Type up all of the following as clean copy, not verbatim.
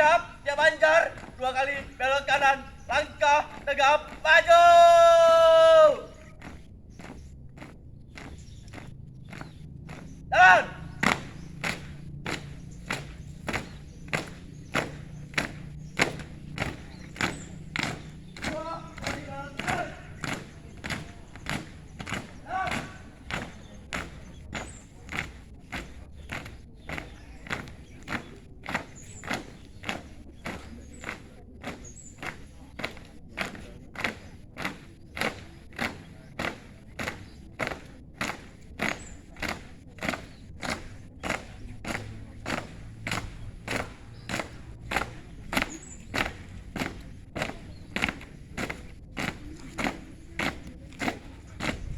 Siap, dia banjar. 2 kali belok kanan. Langkah tegap maju. Jalan.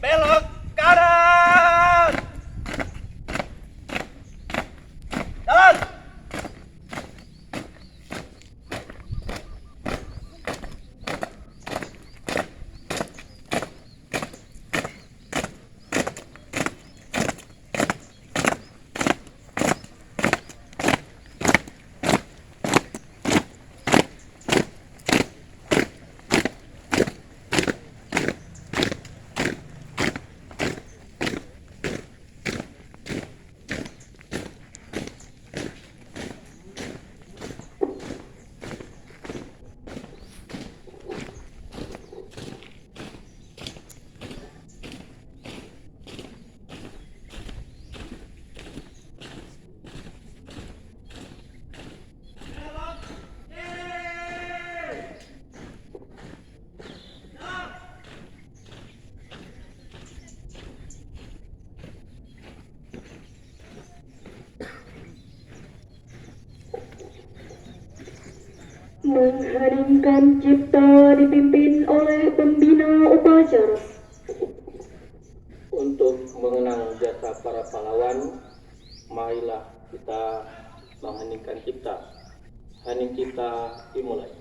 Belok kanan. Jalan. Mengheningkan cipta dipimpin oleh pembina upacara. Untuk mengenang jasa para pahlawan, marilah kita mengheningkan cipta. Hening kita dimulai.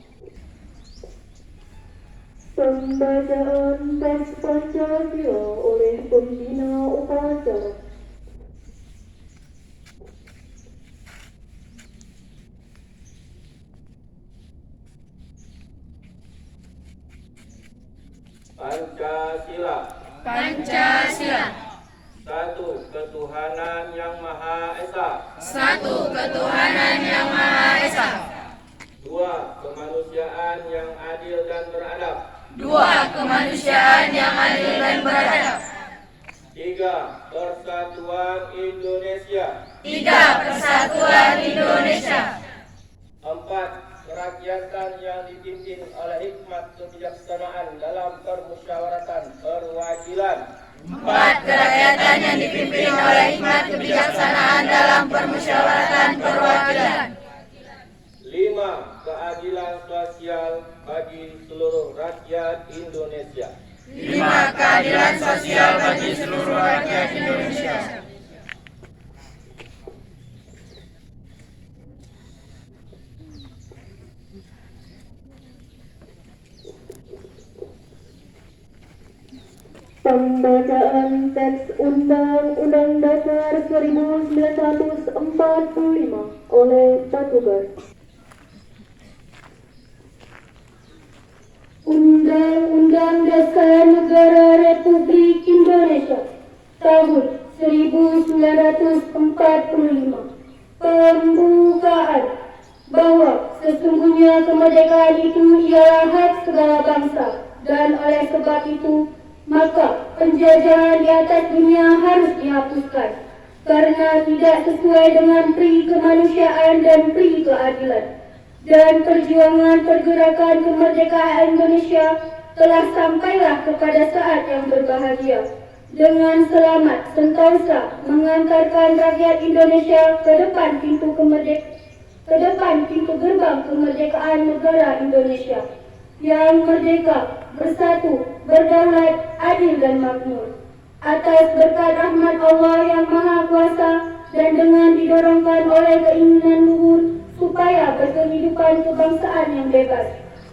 Pembacaan teks Pancasila oleh pembina upacara. Pancasila. Pancasila. Satu ketuhanan yang Maha Esa. Satu ketuhanan yang Maha Esa. 2 kemanusiaan yang adil dan beradab. 2 kemanusiaan yang adil dan beradab. 3 persatuan Indonesia. 3 persatuan Indonesia. 4 kerakyatan yang dipimpin oleh hikmat kebijaksanaan dalam permusyawaratan perwakilan. 4 kerakyatan yang dipimpin oleh hikmat kebijaksanaan dalam permusyawaratan perwakilan. 5 keadilan sosial bagi seluruh rakyat Indonesia. 5 keadilan sosial bagi seluruh rakyat Indonesia. Pembacaan teks Undang-Undang Dasar 1945 oleh petugas. Undang-Undang Dasar Negara Republik Indonesia tahun 1945. Pembukaan bahwa sesungguhnya kemerdekaan itu ialah hak segala bangsa, dan oleh sebab itu maka penjajahan di atas dunia harus dihapuskan karena tidak sesuai dengan pri kemanusiaan dan pri keadilan. Dan perjuangan pergerakan kemerdekaan Indonesia telah sampailah kepada saat yang berbahagia, dengan selamat sentosa mengantarkan rakyat Indonesia ke depan pintu gerbang kemerdekaan negara Indonesia yang merdeka, bersatu, berdaulat, adil dan makmur. Atas berkat rahmat Allah yang Maha Kuasa dan dengan didorongkan oleh keinginan luhur supaya berkehidupan kebangsaan yang bebas,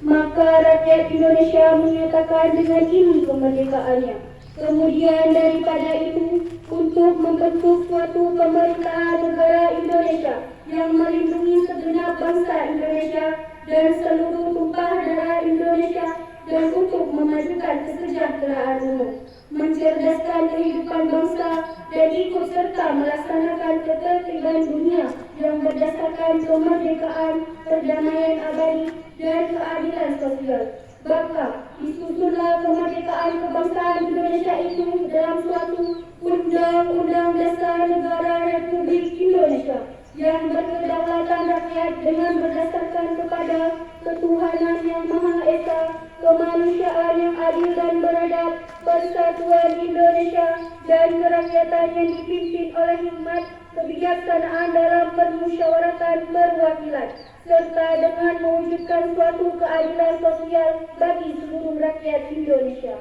maka rakyat Indonesia menyatakan dengan ini kemerdekaannya. Kemudian daripada itu, untuk membentuk suatu pemerintahan negara Indonesia Indonesia yang melindungi segenap bangsa Indonesia dan seluruh tumpah darah Indonesia dan untuk memajukan kesejahteraan umum, mencerdaskan kehidupan bangsa dan ikut serta melaksanakan ketertiban dunia yang berdasarkan kemerdekaan, perdamaian abadi dan keadilan sosial. Maka disusunlah kemerdekaan kebangsaan Indonesia itu dalam suatu Undang-Undang Dasar Negara Republik Indonesia yang berkedaulatan rakyat dengan berdasarkan kepada ketuhanan yang Maha Esa, kemanusiaan yang adil dan beradab, persatuan Indonesia dan kerakyatan yang dipimpin oleh hikmat, kebijaksanaan dalam permusyawaratan perwakilan, serta dengan mewujudkan suatu keadilan sosial bagi seluruh rakyat Indonesia.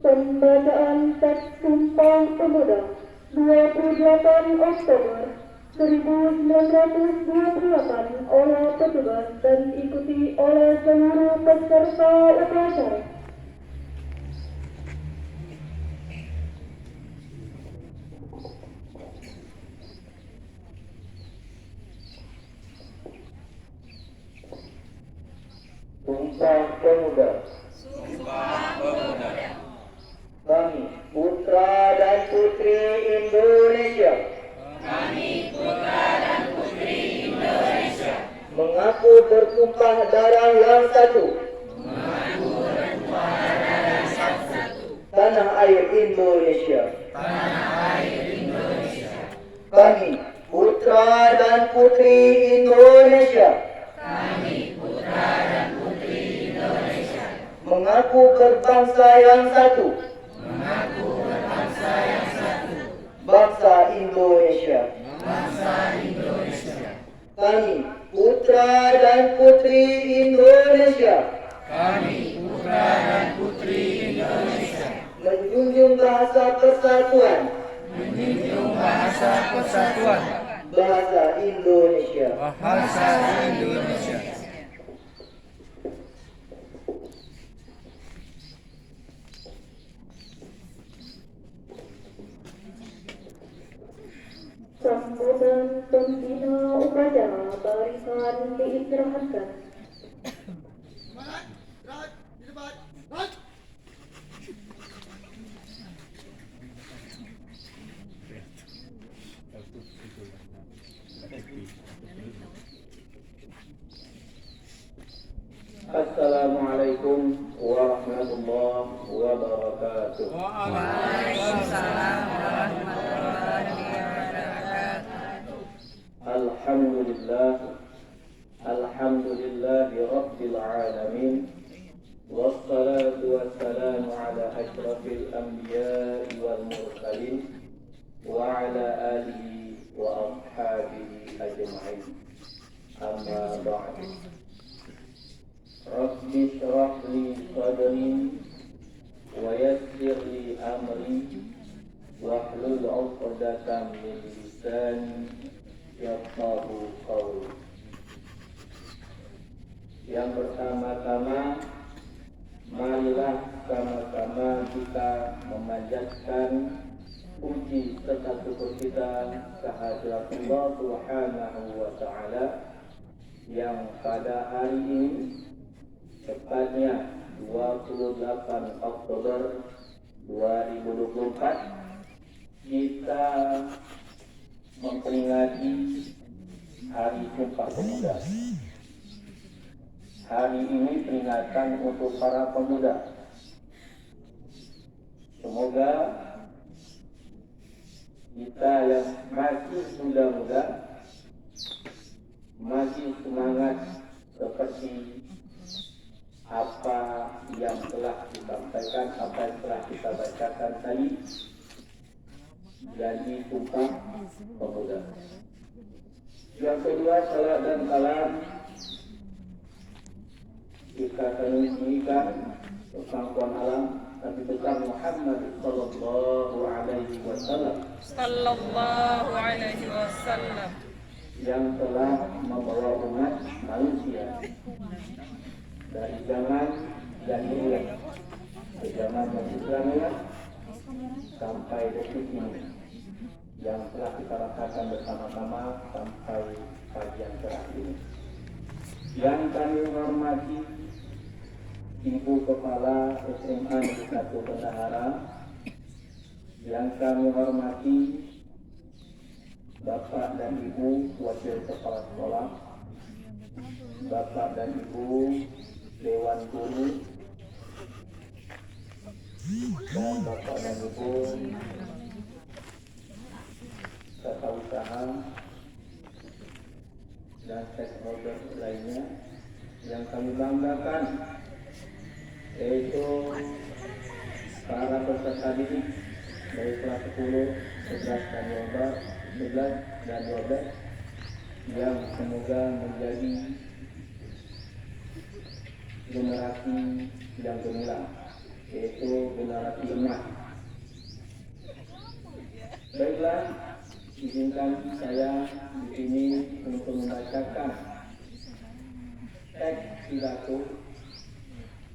Pembacaan teks Sumpah Pemuda 28 Oktober 1928 oleh petugas dan diikuti oleh seluruh peserta upacara. Sumpah Pemuda. Kami, putra dan putri Indonesia. Mengaku bertumpah darah yang satu. Tanah air Indonesia. Kami, putra dan putri Indonesia. Mengaku berbangsa yang satu. Bangsa Indonesia. Kami, putra dan putri Indonesia. Menjunjung bahasa persatuan. Bahasa Indonesia. Sambutan pembina upacara barisan diistirahatkan. Assalamualaikum warahmatullahi wabarakatuh. Waalaikumsalam warahmatullahi wabarakatuh. Alhamdulillahi rabbil alamin. Wassalatu wassalamu ala asyrafil anbiya'i wal mursalin wa ala alihi wa ashabihi ajma'in. Amma ba'd. Rabbi shrah li sadri wa yassir li amri wahlul 'uqdatam min lisani yafqahu qawli. Yang pertama-tama, marilah sama-sama kita memanjatkan puji serta syukur kita kehadirat Allah Subhanahu wa Ta'ala yang pada hari ini, tepatnya 28 Oktober 2024, kita memperingati Hari Sumpah Pemuda. Hari ini peringatan untuk para pemuda. Semoga kita yang masih muda-muda masih semangat seperti apa yang telah disampaikan, apa yang telah kita bacakan tadi, janji Sumpah Pemuda. Yang kedua, salat dan salam kita menunjukkan persangkuan alam Nabi besar Muhammad sallallahu alaihi wasallam yang telah membawa umat manusia dari zaman jahiliyah ke zaman yang Islamiyah sampai detik ini yang telah kita rasakan bersama-sama sampai pagi yang terakhir ini. Yang kami hormati Ibu Kepala SMA Negeri 1 Bendahara, yang kami hormati Bapak dan Ibu Wakil Kepala Sekolah, Bapak dan Ibu Dewan Guru, dan Bapak dan Ibu tata usaha dan stakeholder lainnya yang kami banggakan, yaitu para peserta didik dari kelas 10, 11 dan 12 yang semoga menjadi generasi yang gemilang, yaitu generasi emas. Baiklah, izinkan saya di sini untuk membacakan teks pidato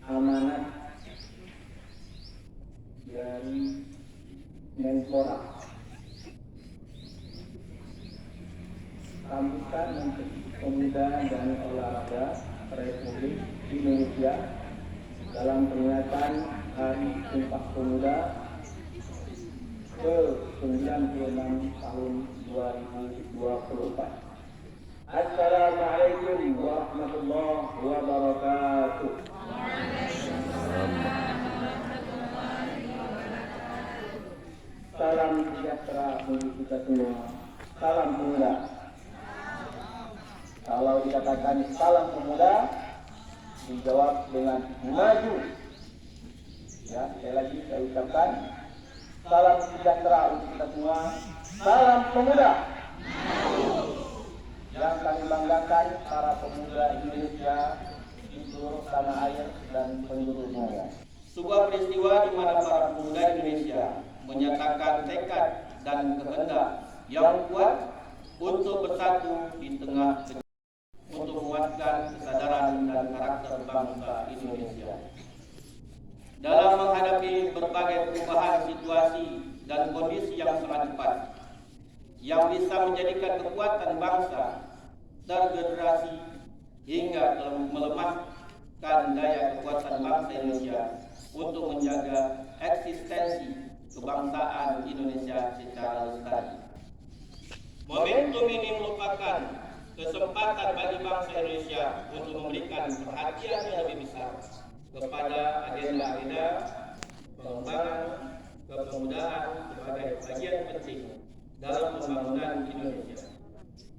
amanat dari Menpora Sambutan Menteri Pemuda dan Olahraga Republik Indonesia dalam peringatan Hari Sumpah Pemuda ke-96 tahun 2024. Assalamualaikum warahmatullahi wabarakatuh. Salam sejahtera bagi kita semua. Salam pemuda. Kalau dikatakan salam pemuda, dijawab dengan maju. Ya, sekali lagi saya ucapkan salam sejahtera untuk kita semua. Salam pemuda. Yang kami banggakan para pemuda Indonesia di seluruh tanah air dan penjuru dunia. Sebuah peristiwa di mana para pemuda Indonesia menyatakan tekad dan kehendak yang kuat untuk bersatu di tengah untuk menguatkan kesadaran dan karakter bangsa Indonesia. Dalam menghadapi berbagai perubahan situasi dan kondisi yang sangat cepat, yang bisa menjadikan kekuatan bangsa tergenerasi hingga melemahkan daya kekuatan bangsa Indonesia untuk menjaga eksistensi kebangsaan Indonesia secara lestari. Momentum ini merupakan kesempatan bagi bangsa Indonesia untuk memberikan perhatian yang lebih besar kepada agenda-agenda pengembangan kepemudaan sebagai bagian penting dalam pembangunan Indonesia,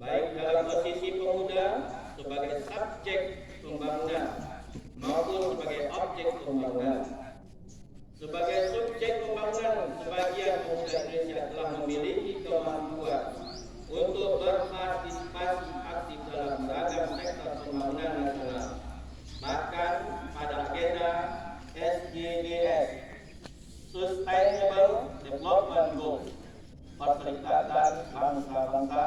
baik dalam posisi pemuda sebagai subjek pembangunan maupun sebagai objek pembangunan. Sebagai subjek pembangunan, sebagian pemuda Indonesia telah memiliki kemampuan untuk berpartisipasi aktif dalam beragam sektor pembangunan nasional. Bahkan pada agenda SDGs, Sustainable Development Goals, Perserikatan Bangsa-Bangsa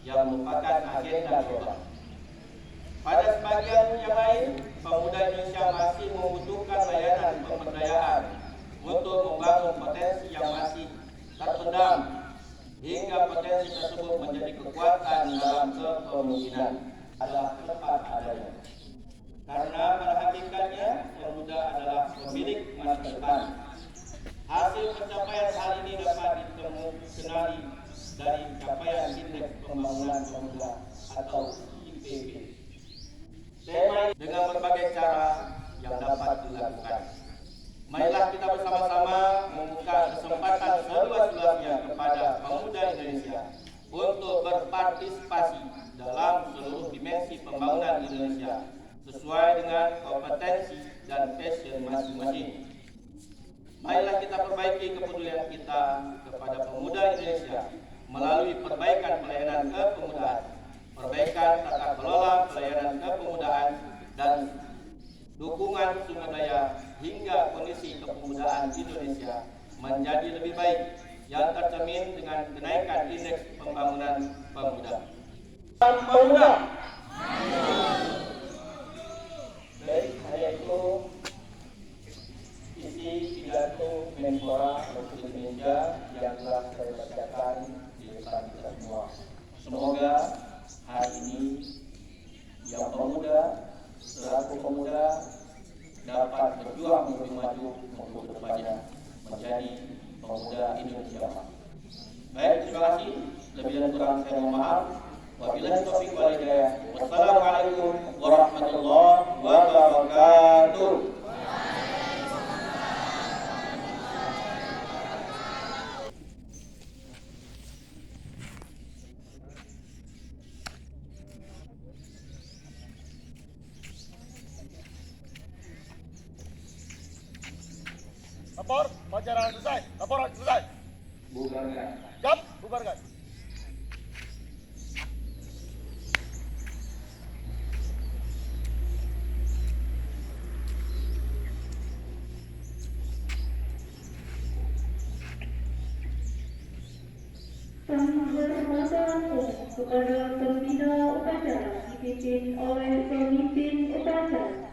yang merupakan agenda global. Pada sebagian yang lain, pemuda Indonesia masih membutuhkan layanan pemberdayaan untuk membangun potensi yang masih terpendam hingga potensi tersebut menjadi kekuatan dalam kepemimpinan adalah tepat adanya. Karena pada hakikatnya pemuda adalah pemilik masa depan. Hasil pencapaian hal ini dapat dikenali dari capaian Indeks Pembangunan Pemuda atau IPP. Tema dengan berbagai cara yang dapat dilakukan. Marilah kita bersama-sama membuka kesempatan seluas-luasnya kepada pemuda Indonesia untuk berpartisipasi dalam seluruh dimensi pembangunan Indonesia sesuai dengan kompetensi dan passion masing-masing. Marilah kita perbaiki kepedulian kita kepada pemuda Indonesia melalui perbaikan pelayanan kepemudaan, perbaikan tata kelola pelayanan kepemudaan, dan dukungan sumber daya hingga kondisi kepemudaan Indonesia menjadi lebih baik yang tercermin dengan kenaikan indeks pembangunan pemuda. Pemuda. Baik, saya itu isi pidato Menpora Republik Indonesia yang telah saya bacakan di depan kita semua. Semoga hari ini yang pemuda, selaku pemuda dapat berjuang lebih maju untuk kedepannya menjadi pemuda Indonesia. Baik, terima kasih. Lebih dan kurang saya mohon maaf. Wabillahi taufiq wal hidayah. Wassalamualaikum warahmatullahi wabarakatuh. Lapor, pelajaran selesai. Laporan selesai. Bubarkan. Siap, bubarkan. Penghormatan kepada pembina upacara dipimpin oleh pemimpin upacara.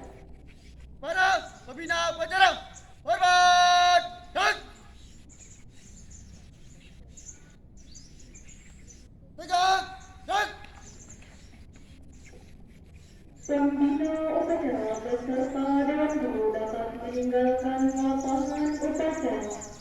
Mana pembina upacara? Hormat! Dan! Tegak! Dan! Pembina upacara beserta dengan guru dapat meninggalkan lapangan upacara.